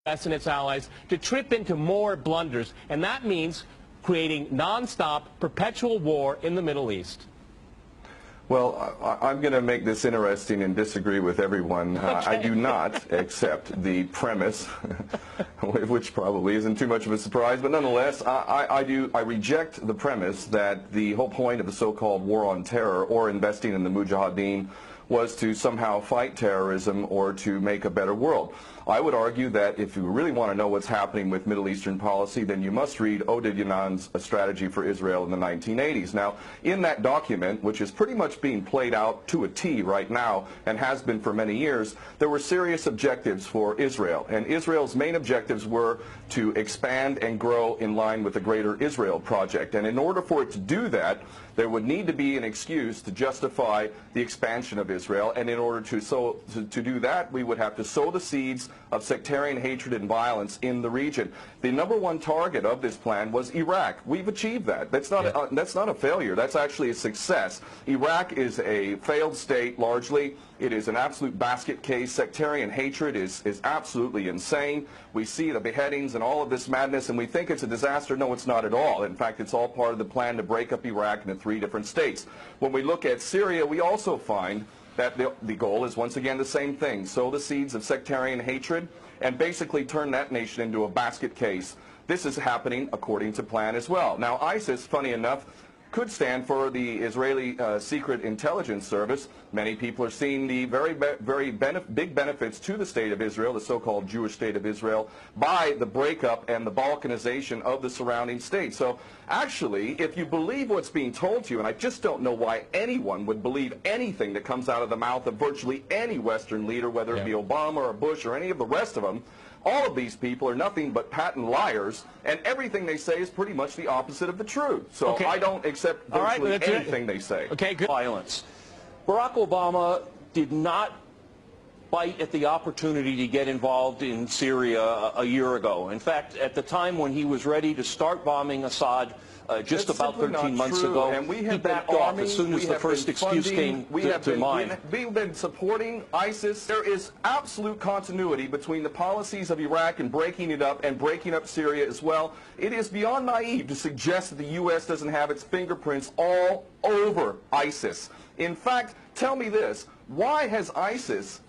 and its allies to trip into more blunders, and that means creating non-stop, perpetual war in the Middle East. Well, I'm going to make this interesting and disagree with everyone. Okay. I do not accept the premise, which probably isn't too much of a surprise, but nonetheless, I reject the premise that the whole point of the so-called war on terror or investing in the Mujahideen was to somehow fight terrorism or to make a better world. I would argue that if you really want to know what's happening with Middle Eastern policy, then you must read Oded Yanan's A Strategy for Israel in the 1980s. Now, in that document, which is pretty much being played out to a T right now and has been for many years, there were serious objectives for Israel. And Israel's main objectives were to expand and grow in line with the Greater Israel Project. And in order for it to do that, there would need to be an excuse to justify the expansion of Israel. And in order to do that, we would have to sow the seeds of sectarian hatred and violence in the region. The #1 target of this plan was Iraq. We've achieved that. That's not a failure. That's actually a success. Iraq is a failed state largely. It is an absolute basket case. Sectarian hatred is absolutely insane. We see the beheadings and all of this madness, and we think it's a disaster. No, it's not at all. In fact, it's all part of the plan to break up Iraq into 3 different states. When we look at Syria, we also find that the goal is once again the same thing: sow the seeds of sectarian hatred and basically turn that nation into a basket case. This is happening according to plan as well. Now, ISIS, funny enough, could stand for the Israeli Secret Intelligence Service. Many people are seeing the very big benefits to the state of Israel, the so-called Jewish state of Israel, by the breakup and the balkanization of the surrounding states. So actually, if you believe what's being told to you, and I just don't know why anyone would believe anything that comes out of the mouth of virtually any Western leader, whether it be Obama or Bush or any of the rest of them, all of these people are nothing but patent liars, and everything they say is pretty much the opposite of the truth. So I don't accept virtually anything they say. Okay, good. Violence. Barack Obama did not bite at the opportunity to get involved in Syria a year ago. In fact, at the time when he was ready to start bombing Assad, just about 13 months ago, and he backed off as soon as the first excuse came to mind. We've been supporting ISIS. There is absolute continuity between the policies of Iraq and breaking it up and breaking up Syria as well. It is beyond naive to suggest that the U.S. doesn't have its fingerprints all over ISIS. In fact, tell me this: why has ISIS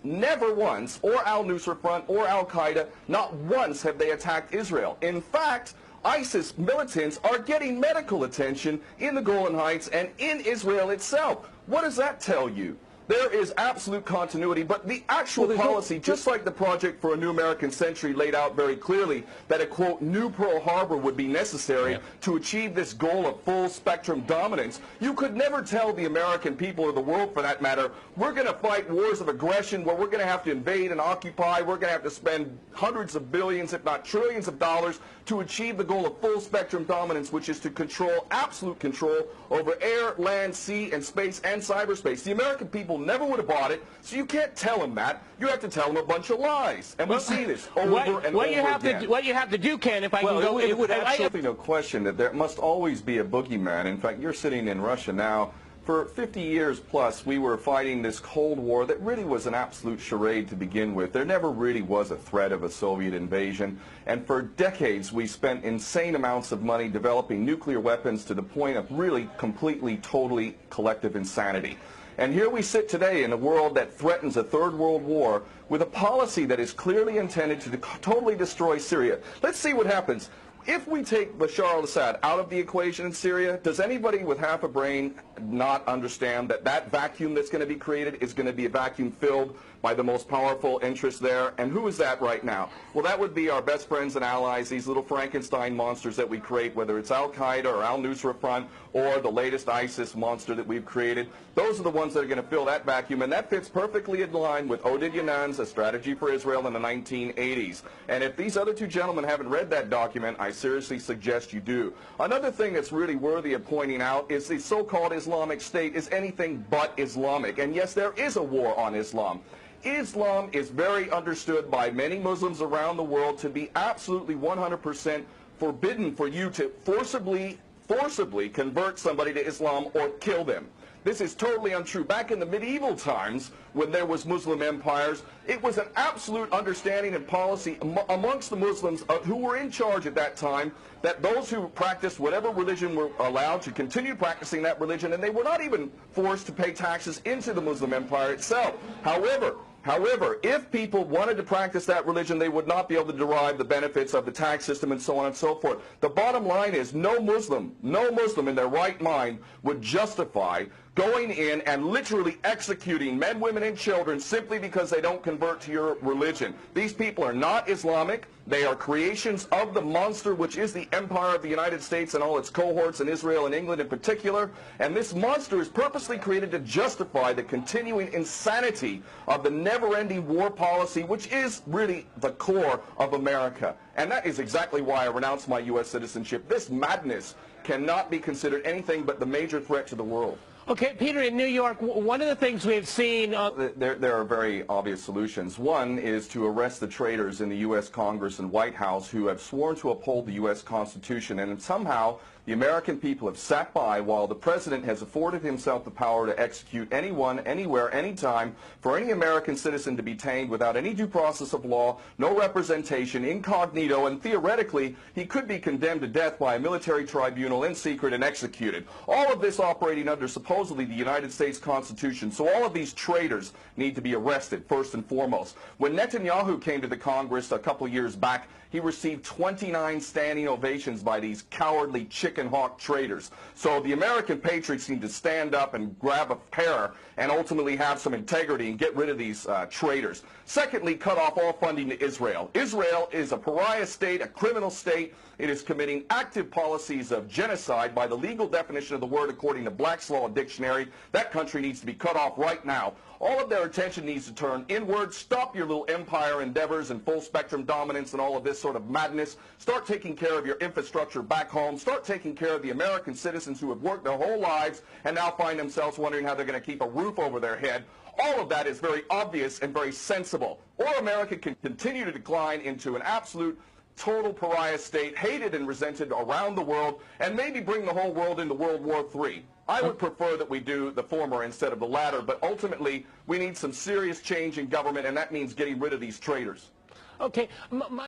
never once, or al-Nusra Front or al-Qaeda, not once have they attacked Israel? In fact, ISIS militants are getting medical attention in the Golan Heights and in Israel itself. What does that tell you? There is absolute continuity, but the actual policy, just like the Project for a New American Century laid out very clearly, that a, quote, new Pearl Harbor would be necessary to achieve this goal of full spectrum dominance, you could never tell the American people, or the world for that matter, we're going to fight wars of aggression where we're going to have to invade and occupy, we're going to have to spend hundreds of billions, if not trillions of dollars to achieve the goal of full spectrum dominance, which is to control, absolute control over air, land, sea, and space and cyberspace. The American people never would have bought it, so you can't tell them that. You have to tell them a bunch of lies. And we see this over and over again. What you have to do, Ken, if I can go... It would absolutely no question that there must always be a boogeyman. In fact, you're sitting in Russia now. For 50 years plus, we were fighting this Cold War that really was an absolute charade to begin with. There never really was a threat of a Soviet invasion. And for decades, we spent insane amounts of money developing nuclear weapons to the point of really completely, totally collective insanity. And here we sit today in a world that threatens a third world war with a policy that is clearly intended to totally destroy Syria. Let's see what happens. If we take Bashar al-Assad out of the equation in Syria, does anybody with half a brain not understand that that vacuum that's going to be created is going to be a vacuum filled by the most powerful interests there? And who is that right now? Well, that would be our best friends and allies, these little Frankenstein monsters that we create, whether it's al-Qaeda or al-Nusra Front or the latest ISIS monster that we've created. Those are the ones that are going to fill that vacuum, and that fits perfectly in line with Oded Yanan's A Strategy for Israel in the 1980s. And if these other two gentlemen haven't read that document, I seriously suggest you do. Another thing that's really worthy of pointing out is the so-called Islamic State is anything but Islamic. And yes, there is a war on Islam. Islam is very understood by many Muslims around the world to be absolutely 100% forbidden for you to forcibly convert somebody to Islam or kill them. This is totally untrue. Back in the medieval times, when there was Muslim empires, it was an absolute understanding and policy amongst the Muslims who were in charge at that time that those who practiced whatever religion were allowed to continue practicing that religion, and they were not even forced to pay taxes into the Muslim empire itself. However, if people wanted to practice that religion, they would not be able to derive the benefits of the tax system and so on and so forth. The bottom line is no Muslim in their right mind would justify going in and literally executing men, women, and children simply because they don't convert to your religion. These people are not Islamic. They are creations of the monster, which is the empire of the United States and all its cohorts in Israel and England in particular. And this monster is purposely created to justify the continuing insanity of the never-ending war policy, which is really the core of America. And that is exactly why I renounce my U.S. citizenship. This madness cannot be considered anything but the major threat to the world. Okay, Peter, in New York, one of the things we've seen... There are very obvious solutions. One is to arrest the traitors in the U.S. Congress and White House who have sworn to uphold the U.S. Constitution, and somehow the American people have sat by while the President has afforded himself the power to execute anyone, anywhere, anytime, for any American citizen to be detained without any due process of law, no representation, incognito, and theoretically he could be condemned to death by a military tribunal in secret and executed. All of this operating under supposedly the United States Constitution. So all of these traitors need to be arrested, first and foremost. When Netanyahu came to the Congress a couple years back, he received 29 standing ovations by these cowardly chicken hawk traitors. So the American patriots need to stand up and grab a pair and ultimately have some integrity and get rid of these traitors. Secondly, cut off all funding to Israel. Israel is a pariah state, a criminal state. It is committing active policies of genocide by the legal definition of the word according to Black's Law Dictionary. That country needs to be cut off right now. All of their attention needs to turn inward. Stop your little empire endeavors and full spectrum dominance and all of this sort of madness. Start taking care of your infrastructure back home. Start taking care of the American citizens who have worked their whole lives and now find themselves wondering how they're going to keep a roof over their head. All of that is very obvious and very sensible. Or America can continue to decline into an absolute total pariah state, hated and resented around the world, and maybe bring the whole world into World War III. I would prefer that we do the former instead of the latter, but ultimately we need some serious change in government, and that means getting rid of these traitors. Okay.